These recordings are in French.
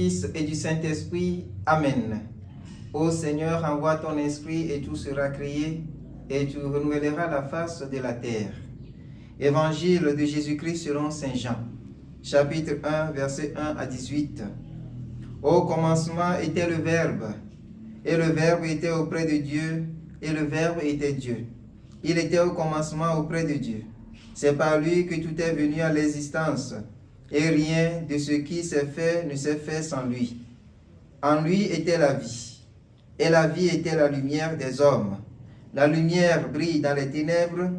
Fils et du Saint-Esprit. Amen. Ô Seigneur, envoie ton esprit et tout sera créé, et tu renouvelleras la face de la terre. Évangile de Jésus-Christ selon Saint Jean, chapitre 1, versets 1 à 18. Au commencement était le Verbe, et le Verbe était auprès de Dieu, et le Verbe était Dieu. Il était au commencement auprès de Dieu. C'est par lui que tout est venu à l'existence, et rien de ce qui s'est fait ne s'est fait sans lui. En lui était la vie, et la vie était la lumière des hommes. La lumière brille dans les ténèbres,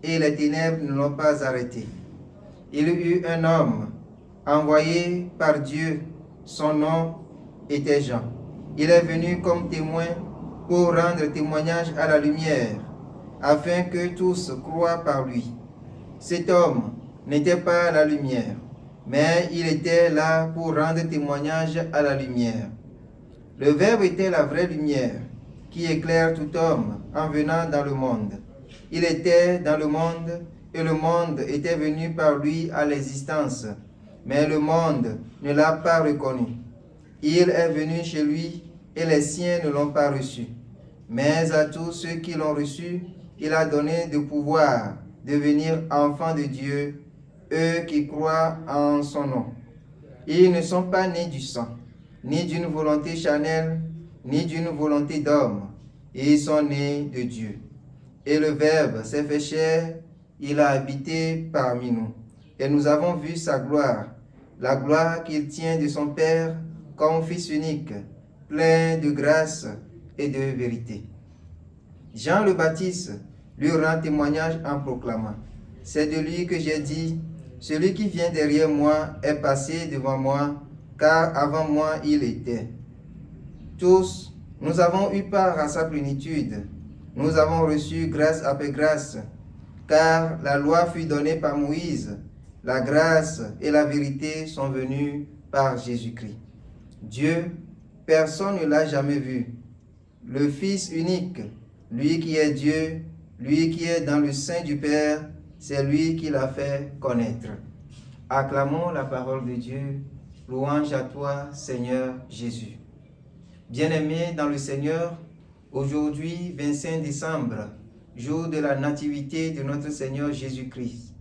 et les ténèbres ne l'ont pas arrêté. Il y eut un homme envoyé par Dieu, son nom était Jean. Il est venu comme témoin pour rendre témoignage à la lumière, afin que tous croient par lui. Cet homme n'était pas la lumière, mais il était là pour rendre témoignage à la lumière. Le Verbe était la vraie lumière, qui éclaire tout homme en venant dans le monde. Il était dans le monde, et le monde était venu par lui à l'existence, mais le monde ne l'a pas reconnu. Il est venu chez lui, et les siens ne l'ont pas reçu. Mais à tous ceux qui l'ont reçu, il a donné de pouvoir devenir enfants de Dieu, eux qui croient en son nom. Ils ne sont pas nés du sang, ni d'une volonté charnelle, ni d'une volonté d'homme. Ils sont nés de Dieu. Et le Verbe s'est fait chair, il a habité parmi nous. Et nous avons vu sa gloire, la gloire qu'il tient de son Père comme Fils unique, plein de grâce et de vérité. Jean le Baptiste lui rend témoignage en proclamant: c'est de lui que j'ai dit, celui qui vient derrière moi est passé devant moi, car avant moi il était. Tous, nous avons eu part à sa plénitude. Nous avons reçu grâce après grâce, car la loi fut donnée par Moïse. La grâce et la vérité sont venues par Jésus-Christ. Dieu, personne ne l'a jamais vu. Le Fils unique, lui qui est Dieu, lui qui est dans le sein du Père, c'est lui qui l'a fait connaître. Acclamons la parole de Dieu. Louange à toi, Seigneur Jésus. Bien-aimés dans le Seigneur, aujourd'hui, 25 décembre, jour de la nativité de notre Seigneur Jésus-Christ.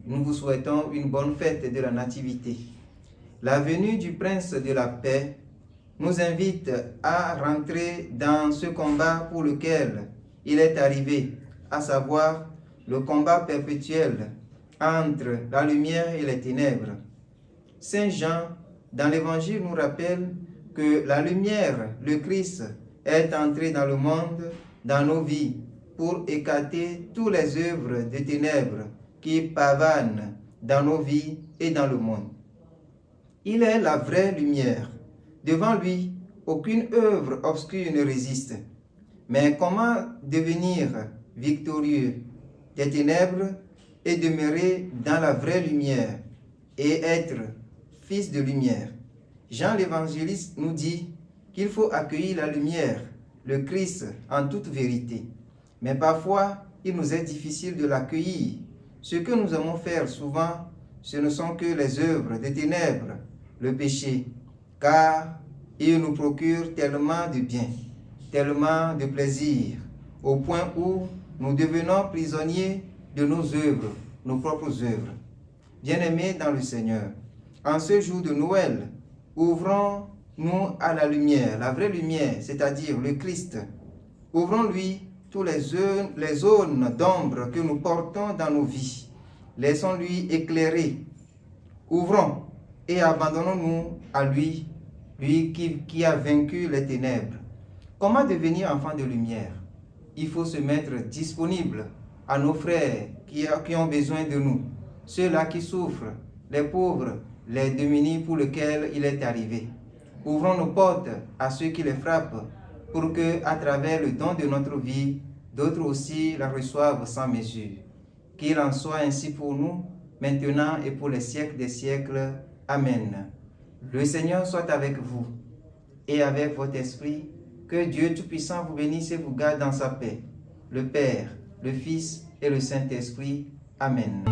Nous vous souhaitons une bonne fête de la nativité. La venue du Prince de la paix nous invite à rentrer dans ce combat pour lequel il est arrivé, à savoir le combat perpétuel entre la lumière et les ténèbres. Saint Jean, dans l'Évangile, nous rappelle que la lumière, le Christ, est entré dans le monde, dans nos vies, pour écarter toutes les œuvres de ténèbres qui pavanent dans nos vies et dans le monde. Il est la vraie lumière. Devant lui, aucune œuvre obscure ne résiste. Mais comment devenir victorieux des ténèbres et demeurer dans la vraie lumière et être fils de lumière? Jean l'évangéliste nous dit qu'il faut accueillir la lumière, le Christ, en toute vérité. Mais parfois, il nous est difficile de l'accueillir. Ce que nous aimons faire souvent, ce ne sont que les œuvres des ténèbres, le péché, car il nous procure tellement de bien, tellement de plaisir, au point où nous devenons prisonniers de nos œuvres, nos propres œuvres. Bien-aimés dans le Seigneur, en ce jour de Noël, ouvrons-nous à la lumière, la vraie lumière, c'est-à-dire le Christ. Ouvrons-lui toutes les zones d'ombre que nous portons dans nos vies. Laissons-lui éclairer. Ouvrons et abandonnons-nous à lui, lui qui a vaincu les ténèbres. Comment devenir enfant de lumière? Il faut se mettre disponible à nos frères qui ont besoin de nous, ceux-là qui souffrent, les pauvres, les démunis pour lesquels il est arrivé. Ouvrons nos portes à ceux qui les frappent, pour que, à travers le don de notre vie, d'autres aussi la reçoivent sans mesure. Qu'il en soit ainsi pour nous, maintenant et pour les siècles des siècles. Amen. Le Seigneur soit avec vous et avec votre esprit. Que Dieu Tout-Puissant vous bénisse et vous garde dans sa paix. Le Père, le Fils et le Saint-Esprit. Amen.